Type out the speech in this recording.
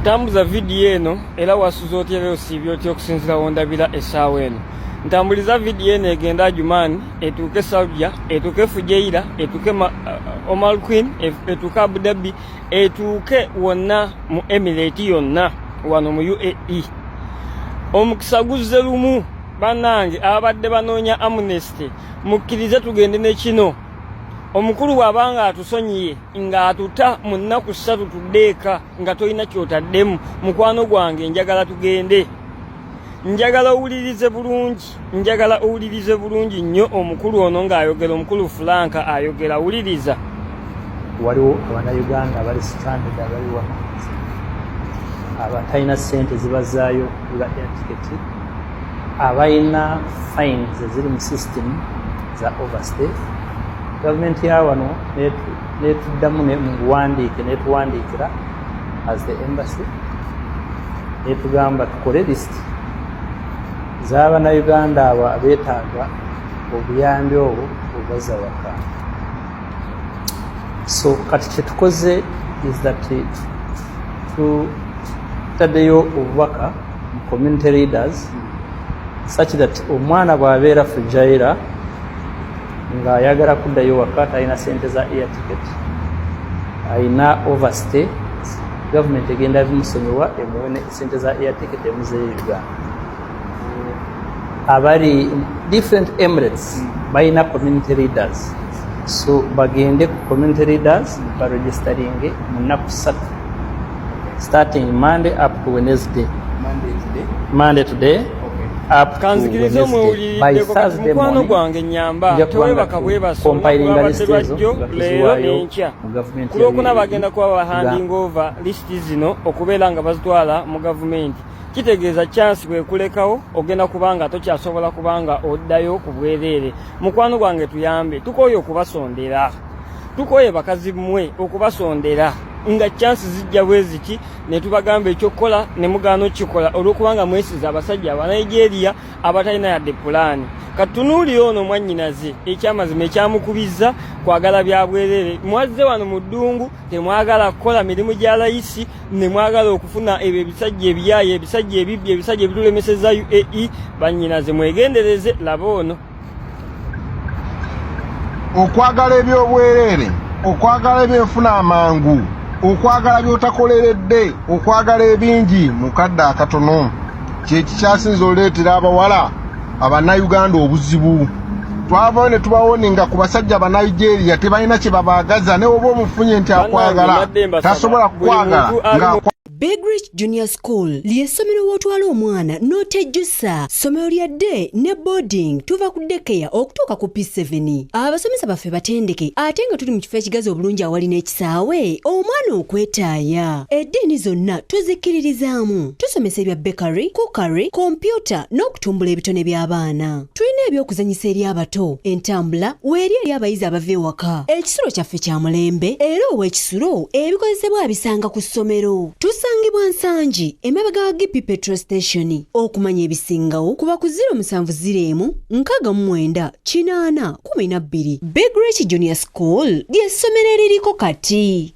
Ntambuza video eno era wasuza otya osibye otya okusinzira wondabira essaawa eno. Ntambuliza video eno egenda Jumani etuuke Saudia etuuke Fujairah etuuke Omar Queen etuuke Abu Dhabi etuuke wonna mu Emirate yonna wano mu UAE. Omukisa guzze lumu bannange abadde banoonya amnesty mukkirize tugende ne kino. Omukulu bw'abanga atusonyiye nga atuta mu nnaku 3 tuddeeka nga tolina kyotaddemu mukwano gwange njagala tugende. Njagala owulirize bulungi nnyo omukulu ono ng'ayogera, omukulu Franka ayogera, awuliriza. Waliwo Abannayuganda abali stranded abali wano abatalina ssente zibazaayo kugula air ticket, abalina fines eziri mu system za overstay. Gavumenti ya wano netuddamu netuwandiikira as the embassy netugamba tukole list z'Abannayuganda abo abeetaaga obuyambi obwo obuzza waka. So kati kyetukoze is that tutaddeyo obubaka mu community leaders such that omwana bw'abeera Fujairah nga ayagala kuddayo waka talina ssente za air ticket, ayina overstay, gavumenti egenda bimusonyiwa emuwe ssente za air ticket emuzeeyo Uganda. Abali different emirates balina community leaders, so bagende ku community leaders baregisteringe mu nnaku 3 starting Monday up to Wednesday. Monday today up to Wednesday. By Thursday morning gwange nyamba tewebaka compiling a list ezo leero enkya kulokuna bagenda kuba handing over list zino okubeera nga bazitwala mu gavumenti. Kitegeeza chance bwe kulekawo ogenda kubanga tokyasobola kubanga oddayo ku bwereere. Mukwano gwange tuyambe, tukoye okubasondera, tukoye bakazi mmwe okubasondera nga chance zijja bweziki ne tubagamba ekyokola ne mugaano kikola olwokubanga mwesiza abasajja aba Nigeria abatalina yadde pulaani. Katunuuli ono mwannyinaze ekyamazima ekyamukubiza kwagala bya bwerere. Mwazze wano mu ddungu temwagala kukola mirimu gya layisi, ne mwagala okufuna ebyo ebisajja ebiyaaye, ebisajja ebibbi, ebisajja ebitulemeseza UAE. Bannyinaze mwegendereze, laba ono. Okwagala ebyobwerere, okwagala ebyenfuna amangu, okwagala byotakoleredde, okwagala ebingi mukadde akatono kyekikyasinza oleetera abawala Abannayuganda obuzibu. Twavayo ne tubawoninga ku basajja Abanigeria tebalina kye babaagaza, ne oba omufunye nti akwagala tasobola kukwagala nga Big Rich Junior School ly'essomero w'otwala omwana n'otejjusa. Ssomero lya day ne boarding tuva ku daycare okutuuka ku P7. Abasomesa baffe batendeke ate nga tuli mu kifo ekigazi obulungi awali n'ekisaawe omwana okwetaaya. Eddiini zonna tuzikkiririzaamu. Tusomesa ebya bakery, cookery, kompyuta n'okutumbula ebitone by'abaana. Tulina ebyokuzanyisa eri abato, entambula weeri eri abayizi abava ewaka. Ekisulo kyaffe kya mulembe era ow'ekisulo ebikozesebwa abisanga ku ssomero. Tusangibwa Nsangi emabega wa Gipi petrol station. Okumanya ebisingawo kuba ku 0701 69 812. Big Rich Junior School ly'essomero eririko kati.